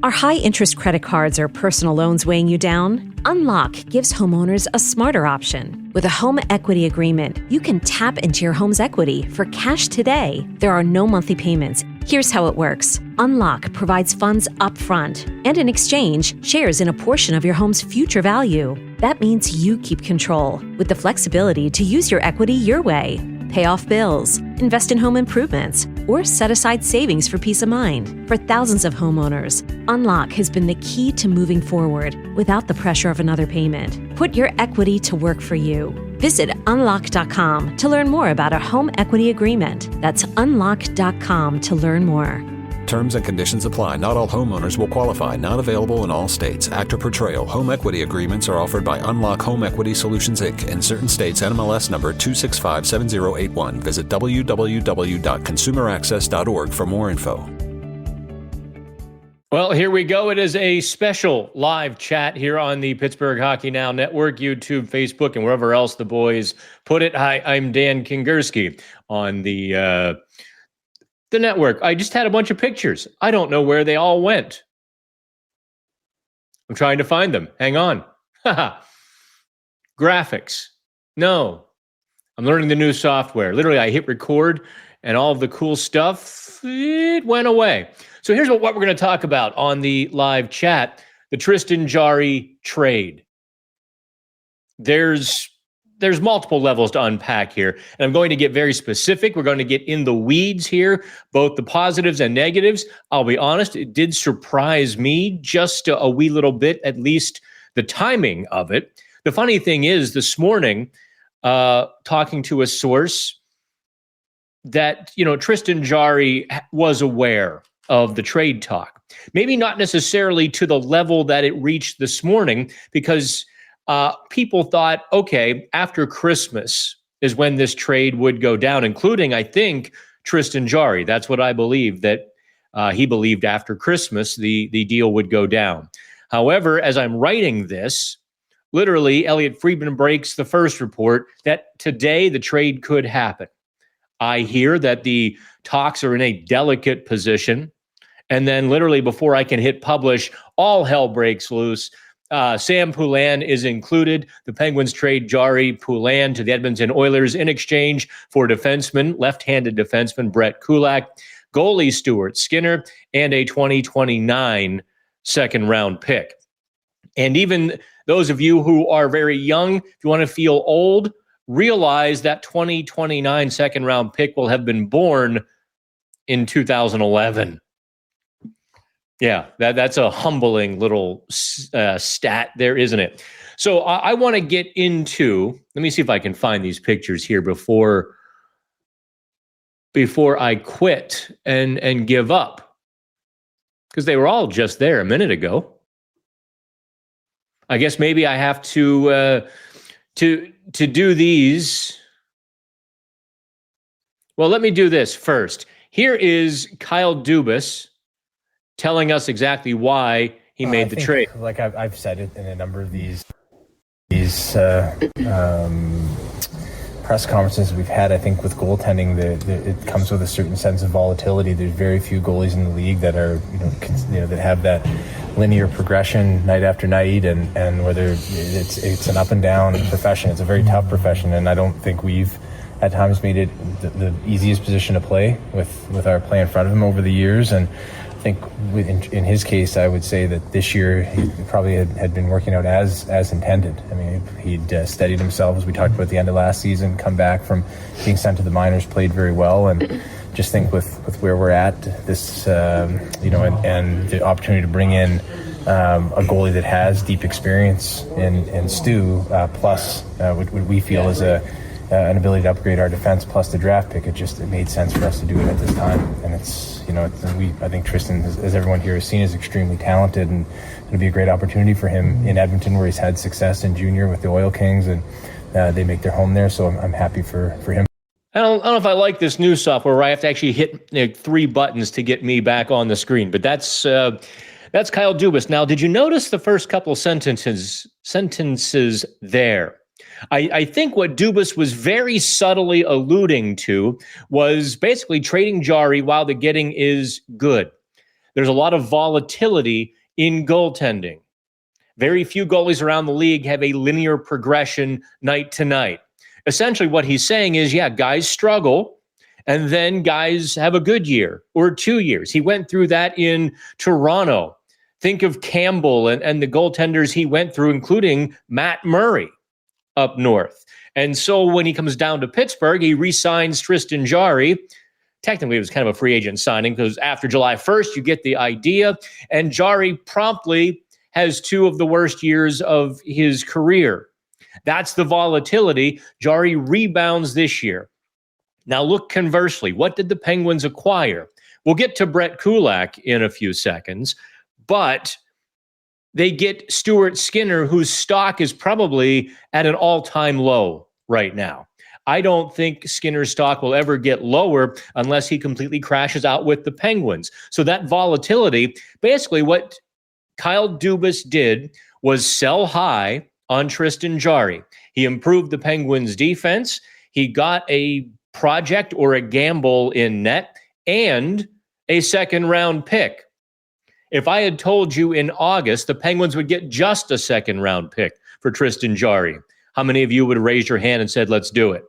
Are high-interest credit cards or personal loans weighing you down? Unlock gives homeowners a smarter option. With a home equity agreement, you can tap into your home's equity for cash today. There are no monthly payments. Here's how it works. Unlock provides funds upfront and in exchange, shares in a portion of your home's future value. That means you keep control with the flexibility to use your equity your way. Pay off bills, invest in home improvements, or set aside savings for peace of mind. For thousands of homeowners, Unlock has been the key to moving forward without the pressure of another payment. Put your equity to work for you. Visit unlock.com to learn more about a home equity agreement. That's unlock.com to learn more. Terms and conditions apply. Not all homeowners will qualify. Not available in all states. Actor Portrayal. Home equity agreements are offered by Unlock Home Equity Solutions, Inc. In certain states, NMLS number 2657081. Visit www.consumeraccess.org for more info. Well, here we go. It is a special live chat here on the Pittsburgh Hockey Now Network, YouTube, Facebook, and wherever else the boys put it. Hi, I'm Dan Kingerski on the network. I just had a bunch of pictures. I don't know where they all went. I'm trying to find them. Hang on. Graphics. No. I'm learning the new software. Literally, I hit record and all of the cool stuff, it went away. So here's what we're going to talk about on the live chat. The Tristan Jarry trade. There's multiple levels to unpack here, and I'm going to get very specific. We're going to get in the weeds here, both the positives and negatives. I'll be honest, it did surprise me just a wee little bit, at least the timing of it. The funny thing is, this morning, talking to a source, that, Tristan Jarry was aware of the trade talk. Maybe not necessarily to the level that it reached this morning, because people thought, okay, after Christmas is when this trade would go down, including, I think, Tristan Jarry. That's what I believe, that he believed after Christmas the deal would go down. However, as I'm writing this, literally, Elliot Friedman breaks the first report that today the trade could happen. I hear that the talks are in a delicate position. And then literally before I can hit publish, all hell breaks loose. Sam Poulin is included. The Penguins trade Jarry Poulin to the Edmonton Oilers in exchange for left-handed defenseman Brett Kulak, goalie Stuart Skinner, and a 2029 second-round pick. And even those of you who are very young, if you want to feel old, realize that 2029 second-round pick will have been born in 2011. Yeah, that's a humbling little stat there, isn't it? So I want to get into, let me see if I can find these pictures here before I quit and give up, because they were all just there a minute ago. I guess maybe I have to do these. Well, let me do this first. Here is Kyle Dubas telling us exactly why he made the trade. Like I've said it in a number of these press conferences we've had, I think with goaltending, it comes with a certain sense of volatility. There's very few goalies in the league that are, that have that linear progression night after night, and whether it's an up and down profession. It's a very tough profession, and I don't think we've at times made it the easiest position to play with our play in front of him over the years. And I think in his case, I would say that this year he probably had been working out as intended. I mean, he'd steadied himself, as we talked about at the end of last season, come back from being sent to the minors, played very well, and just think with where we're at, this, and the opportunity to bring in a goalie that has deep experience in Stu, plus what we feel is an ability to upgrade our defense, plus the draft pick. It made sense for us to do it at this time, and I think Tristan, as everyone here has seen, is extremely talented, and it'll be a great opportunity for him in Edmonton, where he's had success in junior with the Oil Kings, and they make their home there. So I'm happy for him. I don't know if I like this new software where I have to actually hit 3 buttons to get me back on the screen, but that's Kyle Dubas. Now, did you notice the first couple sentences there? I think what Dubas was very subtly alluding to was basically trading Jarry while the getting is good. there's a lot of volatility in goaltending. Very few goalies around the league have a linear progression night to night. Essentially, what he's saying is, yeah, guys struggle, and then guys have a good year or 2 years. He went through that in Toronto. Think of Campbell and the goaltenders he went through, including Matt Murray up north. And so when he comes down to Pittsburgh, he re-signs Tristan Jarry. Technically, it was kind of a free agent signing because after July 1st, you get the idea. And Jarry promptly has 2 of the worst years of his career. That's the volatility. Jarry rebounds this year. Now look conversely. What did the Penguins acquire? We'll get to Brett Kulak in a few seconds, but they get Stuart Skinner, whose stock is probably at an all-time low right now. I don't think Skinner's stock will ever get lower unless he completely crashes out with the Penguins. So that volatility, basically what Kyle Dubas did was sell high on Tristan Jarry. He improved the Penguins' defense. He got a project or a gamble in net and a second-round pick. If I had told you in August the Penguins would get just a second-round pick for Tristan Jarry, how many of you would have raised your hand and said, let's do it?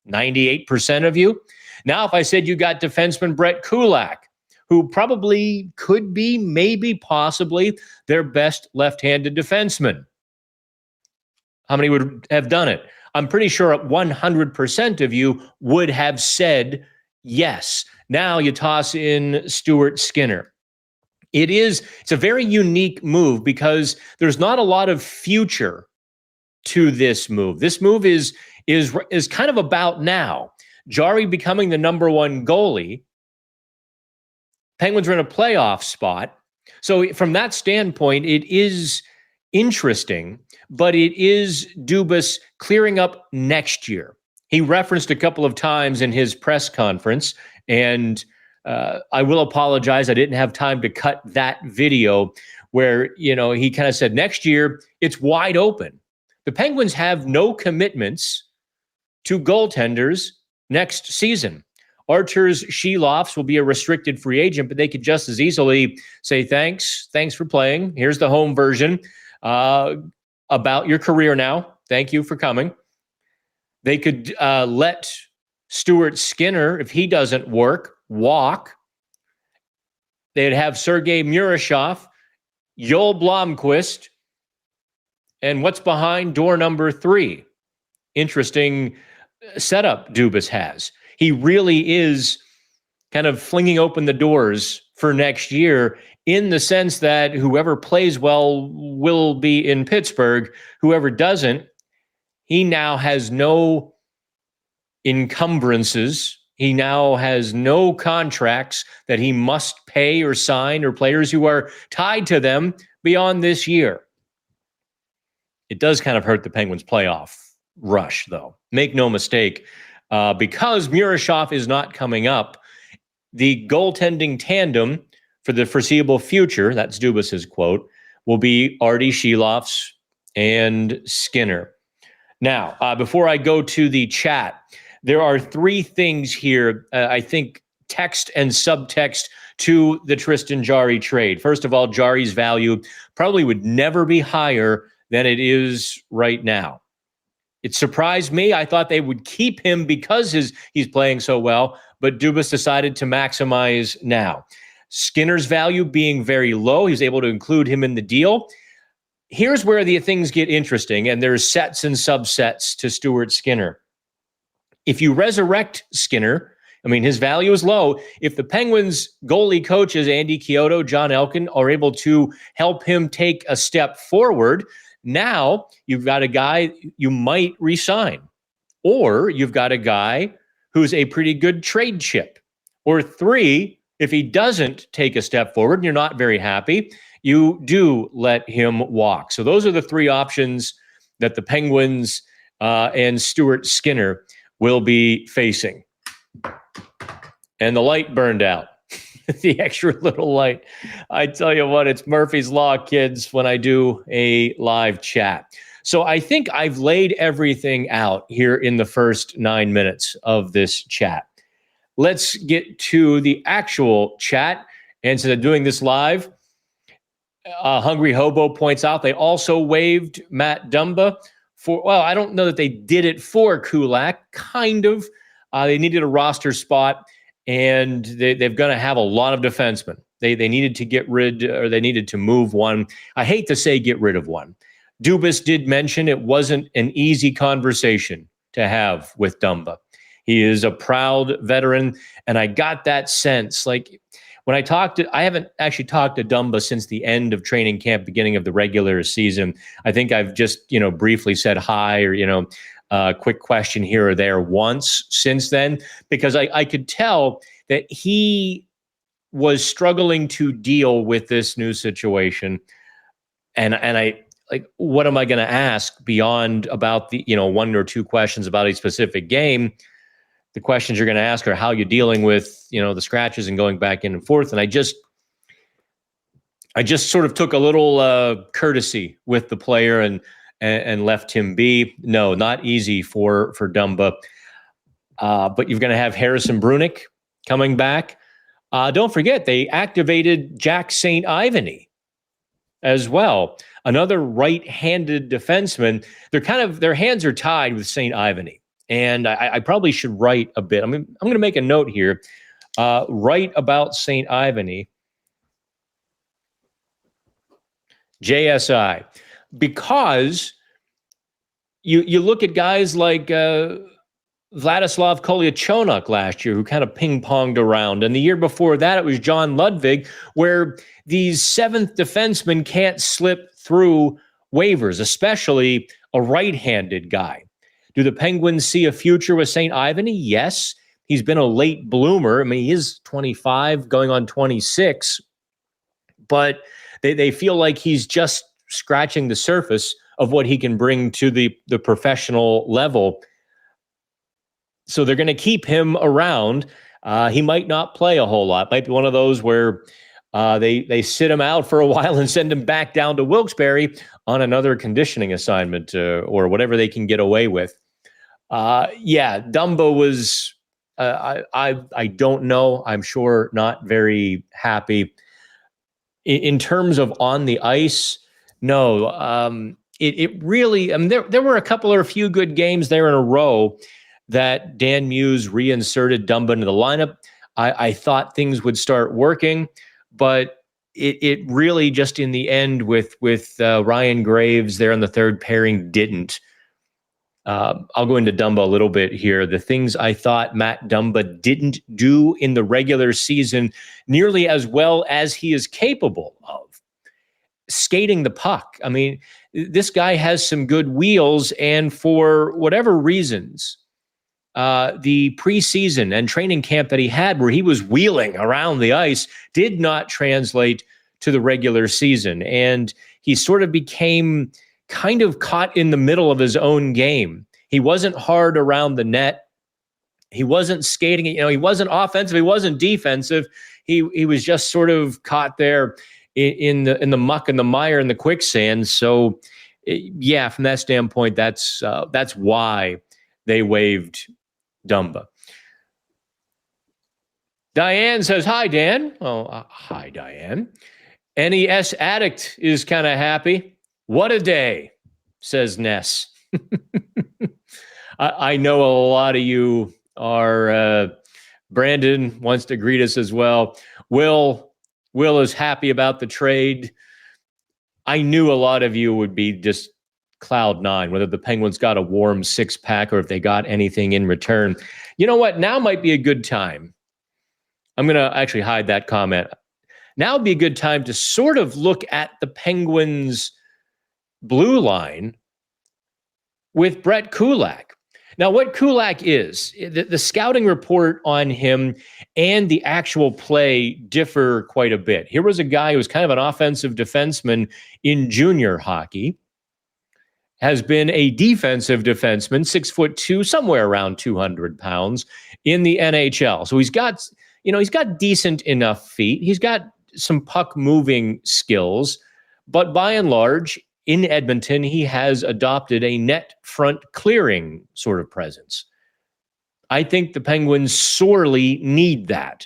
98% of you? Now, if I said you got defenseman Brett Kulak, who probably could be, maybe, possibly their best left-handed defenseman, how many would have done it? I'm pretty sure 100% of you would have said yes. Now you toss in Stuart Skinner. It's a very unique move because there's not a lot of future to this move. This move is kind of about now. Jarry becoming the number 1 goalie. Penguins are in a playoff spot. So from that standpoint, it is interesting, but it is Dubas clearing up next year. He referenced a couple of times in his press conference, and I will apologize, I didn't have time to cut that video where, he kind of said next year it's wide open. The Penguins have no commitments to goaltenders next season. Arturs Sheilofs will be a restricted free agent, but they could just as easily say, thanks for playing. Here's the home version about your career now. Thank you for coming. They could let Stuart Skinner, if he doesn't work, walk. They'd have Sergei Murashov, Joel Blomqvist, and what's behind door number 3? Interesting setup Dubas has. He really is kind of flinging open the doors for next year in the sense that whoever plays well will be in Pittsburgh. Whoever doesn't, he now has no encumbrances. He now has no contracts that he must pay or sign or players who are tied to them beyond this year. It does kind of hurt the Penguins' playoff rush, though. Make no mistake, because Murashov is not coming up, the goaltending tandem for the foreseeable future, that's Dubas's quote, will be Artie Sheilofs and Skinner. Now, before I go to the chat, there are 3 things here, I think, text and subtext to the Tristan Jarry trade. First of all, Jarry's value probably would never be higher than it is right now. It surprised me. I thought they would keep him because he's playing so well, but Dubas decided to maximize now. Skinner's value being very low, he's able to include him in the deal. Here's where the things get interesting, and there's sets and subsets to Stuart Skinner. If you resurrect Skinner, his value is low. If the Penguins goalie coaches, Andy Chiodo, John Elkin, are able to help him take a step forward, now you've got a guy you might re-sign, or you've got a guy who's a pretty good trade chip. Or 3, if he doesn't take a step forward and you're not very happy, you do let him walk. So those are the 3 options that the Penguins and Stuart Skinner will be facing. And the light burned out. The extra little light. I tell you what, it's Murphy's Law, kids, when I do a live chat. So I think I've laid everything out here in the first 9 minutes of this chat. Let's get to the actual chat. And so they're doing this live. Hungry Hobo points out they also waived Matt Dumba for, well, I don't know that they did it for Kulak, kind of. They needed a roster spot, and they're going to have a lot of defensemen. They needed to get rid, or they needed to move one. I hate to say get rid of one. Dubas did mention it wasn't an easy conversation to have with Dumba. He is a proud veteran, and I got that sense. Like, when I haven't actually talked to Dumba since the end of training camp, beginning of the regular season. I think I've just, briefly said hi or, quick question here or there once since then, because I could tell that he was struggling to deal with this new situation. And I, like, what am I going to ask beyond about the, one or two questions about a specific game? The questions you're going to ask are how you're dealing with, the scratches and going back in and forth. And I just sort of took a little courtesy with the player and left him be. No, not easy for Dumba. But you're going to have Harrison Brunick coming back. Don't forget, they activated Jack St. Ivany as well. Another right-handed defenseman. Their hands are tied with St. Ivany. And I probably should write a bit. I'm going to make a note here. Write about St. Ivany. JSI. Because you look at guys like Vladislav Kolyachonok last year, who kind of ping-ponged around. And the year before that, it was John Ludwig, where these seventh defensemen can't slip through waivers, especially a right-handed guy. Do the Penguins see a future with St. Ivany? Yes. He's been a late bloomer. I mean, he is 25, going on 26. But they feel like he's just scratching the surface of what he can bring to the professional level. So they're going to keep him around. He might not play a whole lot. Might be one of those where they sit him out for a while and send him back down to Wilkes-Barre on another conditioning assignment or whatever they can get away with. Dumba was, I don't know. I'm sure not very happy. In terms of on the ice, no. It really, I mean, there were a few good games there in a row that Dan Muse reinserted Dumba into the lineup. I thought things would start working, but it really just in the end with Ryan Graves there in the third pairing didn't. I'll go into Dumba a little bit here. The things I thought Matt Dumba didn't do in the regular season nearly as well as he is capable of. Skating the puck. I mean, this guy has some good wheels, and for whatever reasons, the preseason and training camp that he had where he was wheeling around the ice did not translate to the regular season. And he sort of became kind of caught in the middle of his own game. He wasn't hard around the net. He wasn't skating, he wasn't offensive. He wasn't defensive. He was just sort of caught there in the muck and the mire and the quicksand. So from that standpoint, that's why they waived Dumba. Diane says, hi, Dan. Oh, hi, Diane. NES Addict is kind of happy. What a day, says Ness. I know a lot of you are. Brandon wants to greet us as well. Will is happy about the trade. I knew a lot of you would be just cloud nine, whether the Penguins got a warm six-pack or if they got anything in return. You know what? Now might be a good time. I'm going to actually hide that comment. Now would be a good time to sort of look at the Penguins' blue line with Brett Kulak. Now, what Kulak is, the scouting report on him and the actual play differ quite a bit. Here was a guy who was kind of an offensive defenseman in junior hockey, has been a defensive defenseman, 6'2", somewhere around 200 pounds in the NHL. So he's got decent enough feet. He's got some puck moving skills, but by and large, in Edmonton, he has adopted a net front clearing sort of presence. I think the Penguins sorely need that.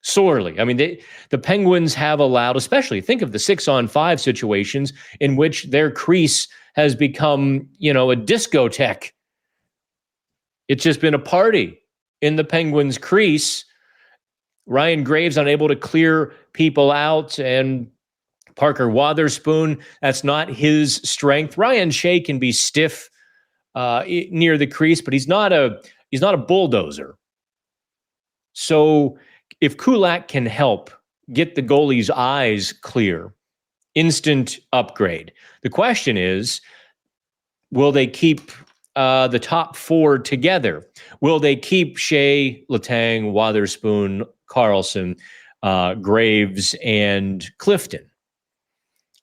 sorely. I mean, the Penguins have allowed, especially think of the 6-on-5 situations in which their crease has become, a discotheque. It's just been a party in the Penguins' crease. Ryan Graves unable to clear people out, and Parker Wotherspoon, that's not his strength. Ryan Shea can be stiff near the crease, but he's not a bulldozer. So if Kulak can help get the goalie's eyes clear, instant upgrade. The question is, will they keep the top four together? Will they keep Shea, Letang, Wotherspoon, Carlson, Graves, and Clifton?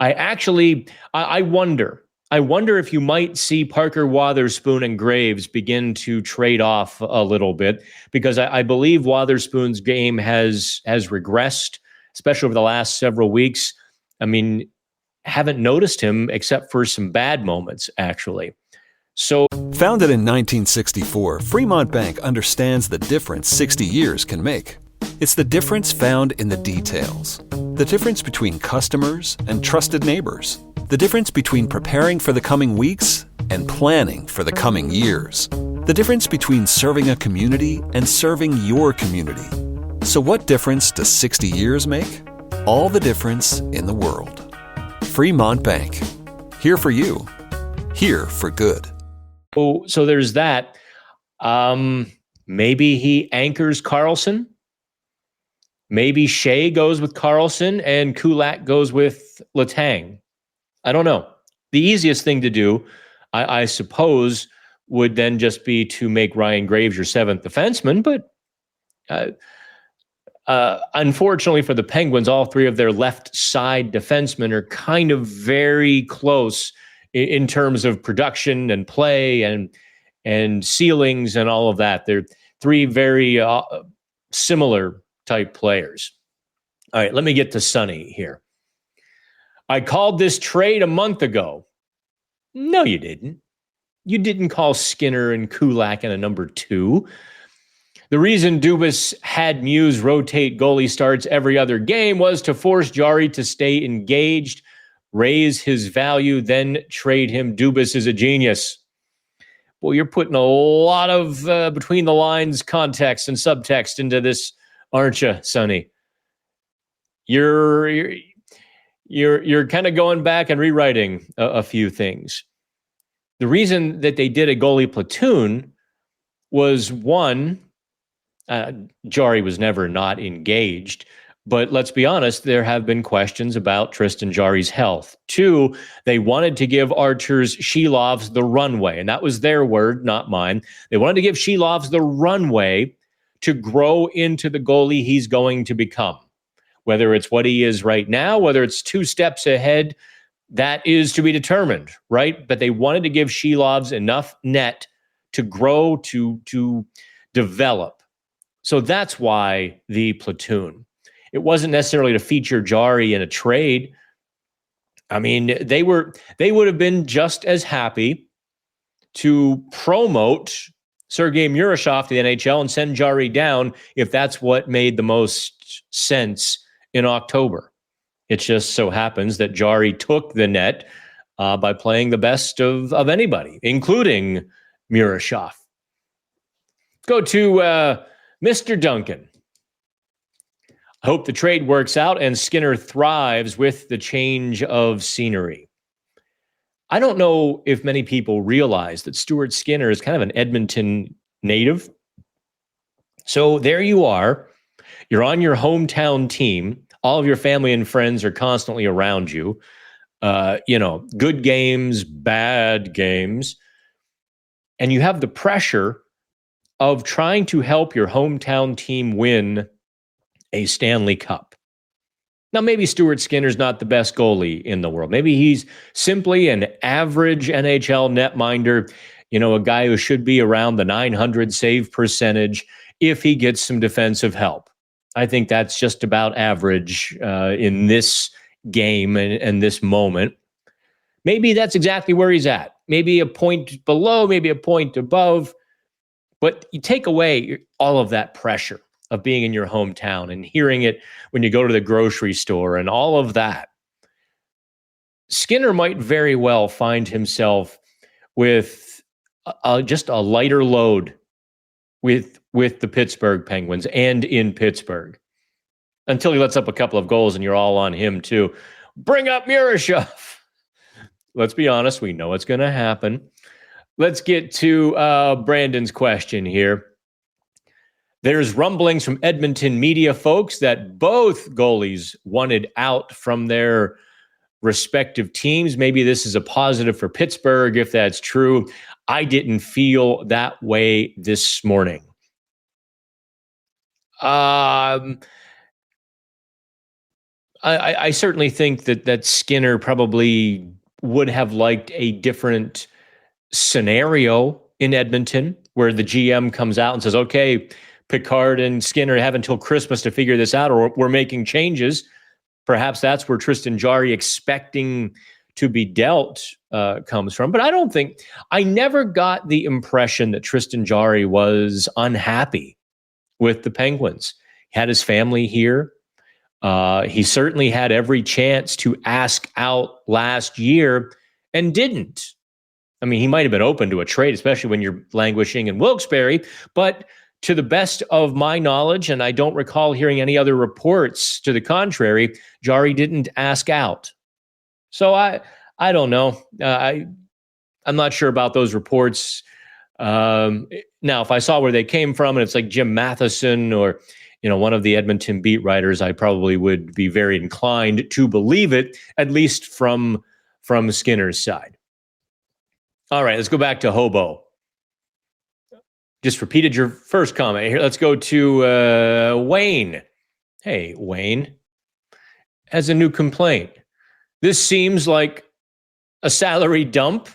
I wonder if you might see Parker Wotherspoon and Graves begin to trade off a little bit, because I believe Wotherspoon's game has regressed, especially over the last several weeks. I mean, haven't noticed him except for some bad moments, actually. So, Founded in 1964, Fremont Bank understands the difference 60 years can make. It's the difference found in the details. The difference between customers and trusted neighbors. The difference between preparing for the coming weeks and planning for the coming years. The difference between serving a community and serving your community. So what difference does 60 years make? All the difference in the world. Fremont Bank. Here for you. Here for good. So there's that. Maybe he anchors Carlson. Maybe Shea goes with Carlson and Kulak goes with Letang. I don't know. The easiest thing to do, I suppose, would then just be to make Ryan Graves your seventh defenseman. But unfortunately for the Penguins, all three of their left side defensemen are kind of very close in terms of production and play and ceilings and all of that. They're three very similar type players. All right, let me get to Sonny here. I called this trade a month ago. No, you didn't. You didn't call Skinner and Kulak in a number 2. The reason Dubas had Muse rotate goalie starts every other game was to force Jarry to stay engaged, raise his value, then trade him. Dubas is a genius. Well, you're putting a lot of between the lines context and subtext into this, aren't you, Sonny? You're kind of going back and rewriting a few things. The reason that they did a goalie platoon was, one, Jarry was never not engaged, but let's be honest, there have been questions about Tristan Jarry's health. 2, they wanted to give Arturs Shilovs the runway, and that was their word, not mine. They wanted to give Shilovs the runway to grow into the goalie he's going to become. Whether it's what he is right now, whether it's 2 steps ahead, that is to be determined, right? But they wanted to give Shilovs enough net to grow, to develop. So that's why the platoon. It wasn't necessarily to feature Jarry in a trade. I mean, they would have been just as happy to promote Sergei Murashov to the NHL and send Jarry down if that's what made the most sense in October. It just so happens that Jarry took the net by playing the best of anybody, including Murashov. Go to Mr. Duncan. I hope the trade works out and Skinner thrives with the change of scenery. I don't know if many people realize that Stuart Skinner is kind of an Edmonton native. So there you are. You're on your hometown team. All of your family and friends are constantly around you. Good games, bad games. And you have the pressure of trying to help your hometown team win a Stanley Cup. Now, maybe Stuart Skinner's not the best goalie in the world. Maybe he's simply an average NHL netminder, a guy who should be around the 900 save percentage if he gets some defensive help. I think that's just about average in this game and this moment. Maybe that's exactly where he's at. Maybe a point below, maybe a point above. But you take away all of that pressure of being in your hometown and hearing it when you go to the grocery store and all of that. Skinner might very well find himself with just a lighter load with the Pittsburgh Penguins and in Pittsburgh until he lets up a couple of goals and you're all on him too. Bring up Murashov. Let's be honest. We know it's going to happen. Let's get to Brandon's question here. There's rumblings from Edmonton media folks that both goalies wanted out from their respective teams. Maybe this is a positive for Pittsburgh if that's true. I didn't feel that way this morning. I certainly think that Skinner probably would have liked a different scenario in Edmonton where the GM comes out and says, okay, Picard and Skinner have until Christmas to figure this out, or we're making changes. Perhaps that's where Tristan Jarry expecting to be dealt comes from. But I never got the impression that Tristan Jarry was unhappy with the Penguins. He had his family here. He certainly had every chance to ask out last year and didn't. I mean, he might have been open to a trade, especially when you're languishing in Wilkes-Barre. But to the best of my knowledge, and I don't recall hearing any other reports to the contrary, Jarry didn't ask out. So I don't know. I'm not sure about those reports. Now, if I saw where they came from, and it's like Jim Matheson or one of the Edmonton beat writers, I probably would be very inclined to believe it, at least from Skinner's side. All right, let's go back to Hobo. Just repeated your first comment here. Let's go to Wayne. Hey, Wayne has a new complaint. This seems like a salary dump.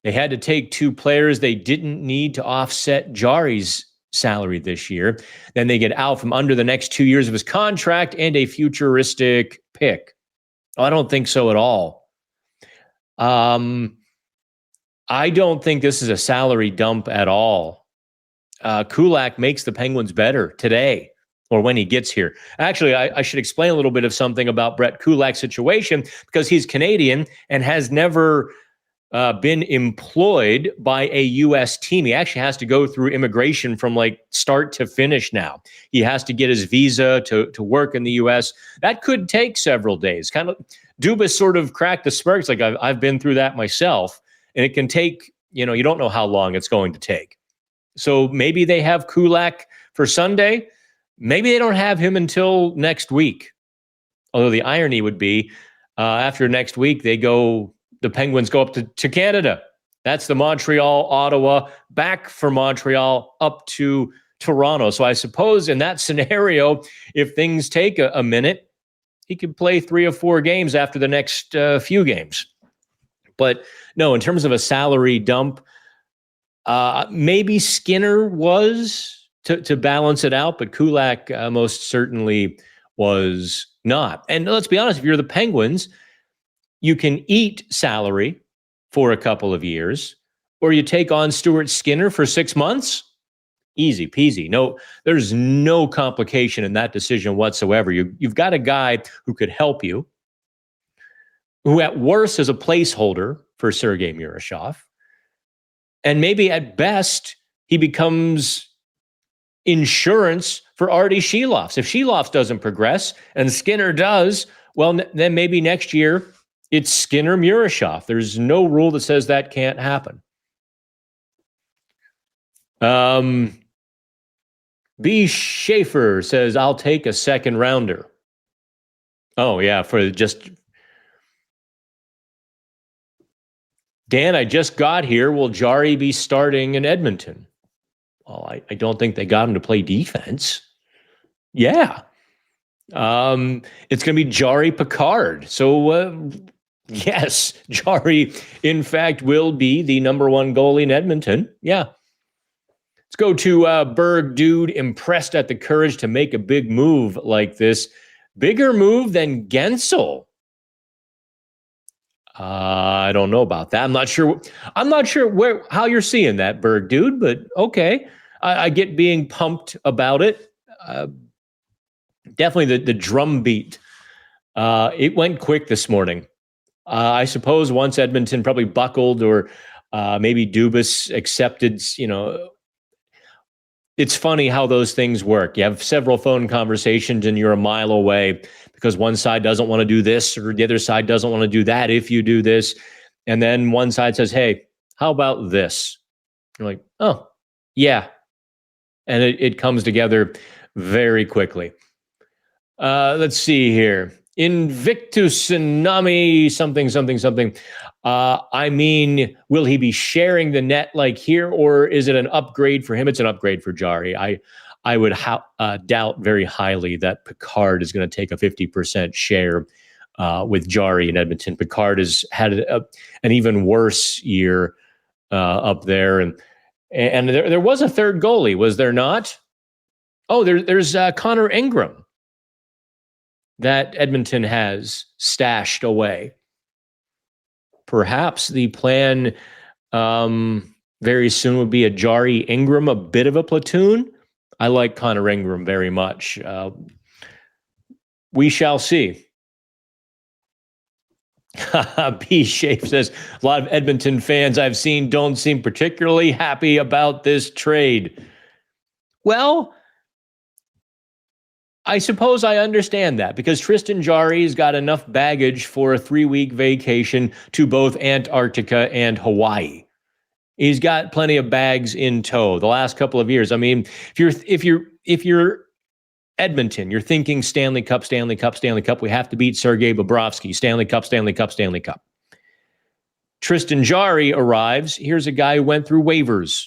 They had to take two players they didn't need to offset Jarry's salary this year. Then they get out from under the next 2 years of his contract and a futuristic pick. I don't think so at all. I don't think this is a salary dump at all. Kulak makes the Penguins better today or when he gets here. Actually, I should explain a little bit of something about Brett Kulak's situation because he's Canadian and has never been employed by a U.S. team. He actually has to go through immigration from like start to finish now. He has to get his visa to work in the U.S. That could take several days. Kind of Dubas sort of cracked the smirks. Like I've been through that myself. And it can take, you don't know how long it's going to take. So maybe they have Kulak for Sunday. Maybe they don't have him until next week. Although the irony would be after next week, the Penguins go up to Canada. That's the Montreal, Ottawa, back from Montreal up to Toronto. So I suppose in that scenario, if things take a minute, he could play 3 or 4 games after the next few games. But no, in terms of a salary dump, maybe Skinner was to balance it out, but Kulak most certainly was not. And let's be honest, if you're the Penguins, you can eat salary for a couple of years, or you take on Stuart Skinner for 6 months. Easy peasy. No, there's no complication in that decision whatsoever. You've got a guy who could help you, who at worst is a placeholder for Sergei Murashov. And maybe at best, he becomes insurance for Artie Sheloffs. If Sheloffs doesn't progress and Skinner does, well, then maybe next year it's Skinner Murashov. There's no rule that says that can't happen. B. Schaefer says, I'll take a second rounder. Oh, yeah, for just... Dan, I just got here. Will Jarry be starting in Edmonton? Well, I don't think they got him to play defense. Yeah. It's going to be Jarry Picard. So, yes, Jarry, in fact, will be the number 1 goalie in Edmonton. Yeah. Let's go to Berg Dude, impressed at the courage to make a big move like this. Bigger move than Gensel. I don't know about that. I'm not sure how you're seeing that, Berg Dude, but okay. I get being pumped about it. Definitely the drum beat. It went quick this morning. I suppose once Edmonton probably buckled or maybe Dubas accepted, it's funny how those things work. You have several phone conversations and you're a mile away because one side doesn't want to do this or the other side doesn't want to do that if you do this. And then one side says, hey, how about this? You're like, oh, yeah. And it comes together very quickly. Let's see here. Invictus Tsunami, something. Will he be sharing the net like here, or is it an upgrade for him? It's an upgrade for Jarry. I would doubt very highly that Picard is going to take a 50% share with Jarry in Edmonton. Picard has had an even worse year up there, and there was a third goalie, was there not? Oh, there's Connor Ingram that Edmonton has stashed away. Perhaps the plan very soon would be a Jarry Ingram, a bit of a platoon. I like Connor Ingram very much. We shall see. B Shape says, a lot of Edmonton fans I've seen don't seem particularly happy about this trade. Well, I suppose I understand that because Tristan Jarry's got enough baggage for a 3-week vacation to both Antarctica and Hawaii. He's got plenty of bags in tow the last couple of years. I mean, if you're Edmonton, you're thinking Stanley Cup. We have to beat Sergei Bobrovsky. Stanley Cup. Tristan Jarry arrives. Here's a guy who went through waivers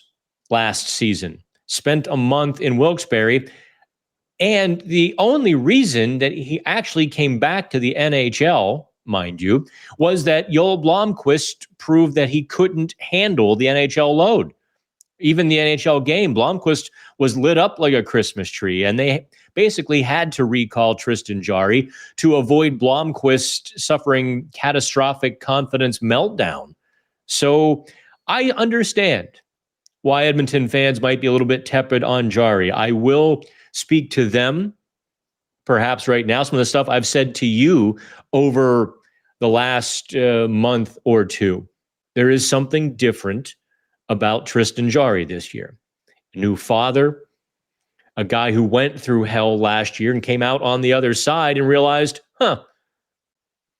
last season, spent a month in Wilkes-Barre. And the only reason that he actually came back to the NHL, mind you, was that Joel Blomqvist proved that he couldn't handle the NHL load. Even the NHL game, Blomqvist was lit up like a Christmas tree, and they basically had to recall Tristan Jarry to avoid Blomqvist suffering catastrophic confidence meltdown. So I understand why Edmonton fans might be a little bit tepid on Jarry. I will speak to them perhaps right now. Some of the stuff I've said to you over the last month or two. There is something different about Tristan Jarry this year. A new father, a guy who went through hell last year and came out on the other side and realized,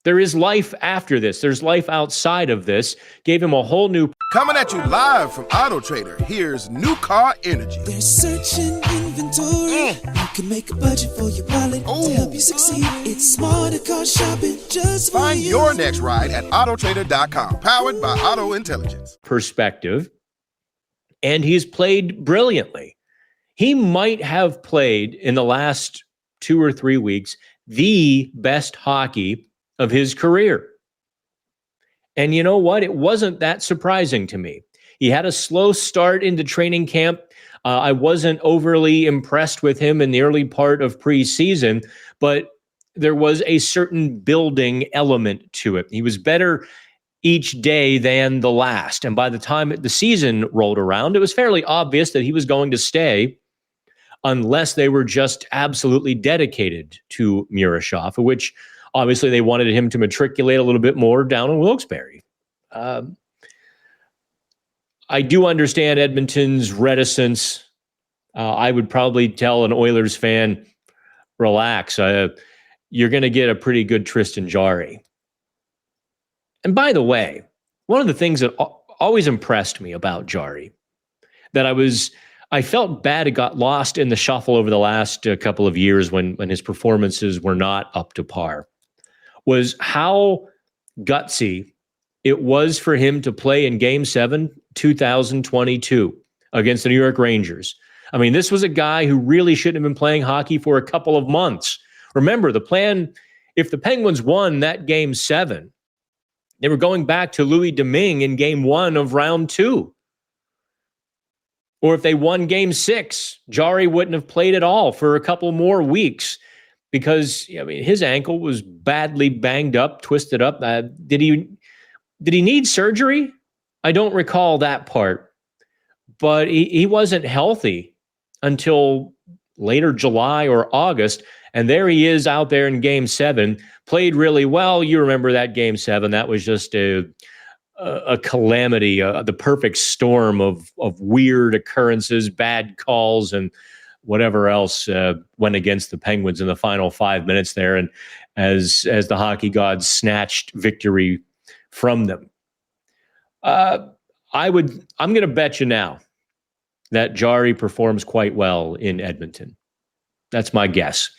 there is life after this. There's life outside of this. Gave him a whole new... Coming at you live from Auto Trader, here's New Car Energy. They're searching inventory. You can make a budget for your wallet to help you succeed. It's smarter car shopping just for Find you. your next ride at autotrader.com. Powered by Auto Intelligence. Perspective. And he's played brilliantly. He might have played in the last 2 or 3 weeks the best hockey of his career. And you know what? It wasn't that surprising to me. He had a slow start into training camp. I wasn't overly impressed with him in the early part of preseason, but there was a certain building element to it. He was better each day than the last. And by the time the season rolled around, it was fairly obvious that he was going to stay unless they were just absolutely dedicated to Murashov, which obviously they wanted him to matriculate a little bit more down in Wilkes-Barre. I do understand Edmonton's reticence. I would probably tell an Oilers fan, relax. You're going to get a pretty good Tristan Jarry. And by the way, one of the things that always impressed me about Jarry, that I felt bad it got lost in the shuffle over the last couple of years when his performances were not up to par, was how gutsy it was for him to play in Game 7, 2022 against the New York Rangers. I mean, this was a guy who really shouldn't have been playing hockey for a couple of months. Remember, the plan, if the Penguins won that Game 7, they were going back to Louis Domingue in Game 1 of Round 2. Or if they won Game 6, Jarry wouldn't have played at all for a couple more weeks because his ankle was badly banged up, twisted up. Did he need surgery? I don't recall that part. But he wasn't healthy until later July or August. And there he is out there in Game 7, played really well. You remember that Game 7. That was just a calamity, the perfect storm of weird occurrences, bad calls, and whatever else went against the Penguins in the final 5 minutes there. And as the hockey gods snatched victory from them. I'm going to bet you now that Jarry performs quite well in Edmonton. That's my guess.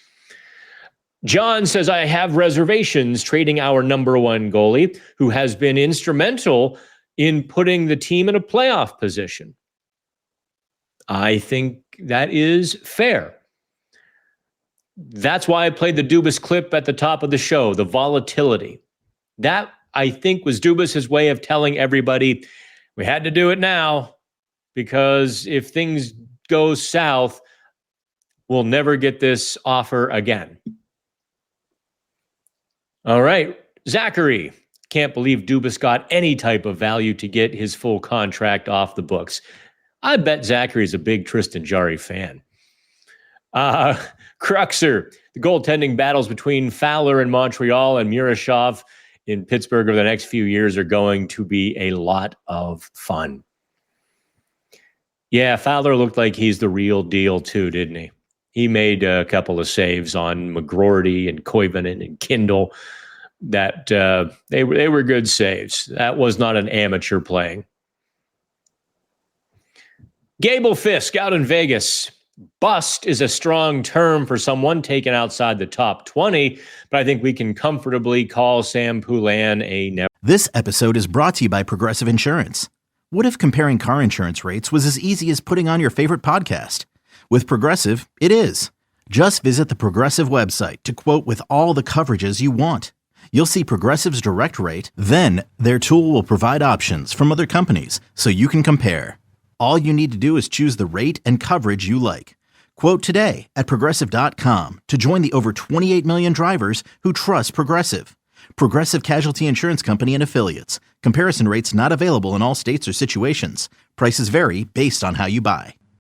John says, I have reservations trading our number one goalie, who has been instrumental in putting the team in a playoff position. I think that is fair. That's why I played the Dubas clip at the top of the show, the volatility. That, I think, was Dubas' way of telling everybody we had to do it now, because if things go south, we'll never get this offer again. All right, Zachary. Can't believe Dubas got any type of value to get his full contract off the books. I bet Zachary's a big Tristan Jarry fan. Cruxer, the goaltending battles between Fowler in Montreal and Murashov in Pittsburgh over the next few years are going to be a lot of fun. Yeah, Fowler looked like he's the real deal too, didn't he? He made a couple of saves on McGroarty and Koivunen and Kindle that they were good saves. That was not an amateur playing. Gable Fisk out in Vegas. Bust is a strong term for someone taken outside the top 20, but I think we can comfortably call Sam Poulin a never. This episode is brought to you by Progressive Insurance. What if comparing car insurance rates was as easy as putting on your favorite podcast? With Progressive, it is. Just visit the Progressive website to quote with all the coverages you want. You'll see Progressive's direct rate, then their tool will provide options from other companies so you can compare. All you need to do is choose the rate and coverage you like. Quote today at Progressive.com to join the over 28 million drivers who trust Progressive. Progressive Casualty Insurance Company and Affiliates. Comparison rates not available in all states or situations. Prices vary based on how you buy.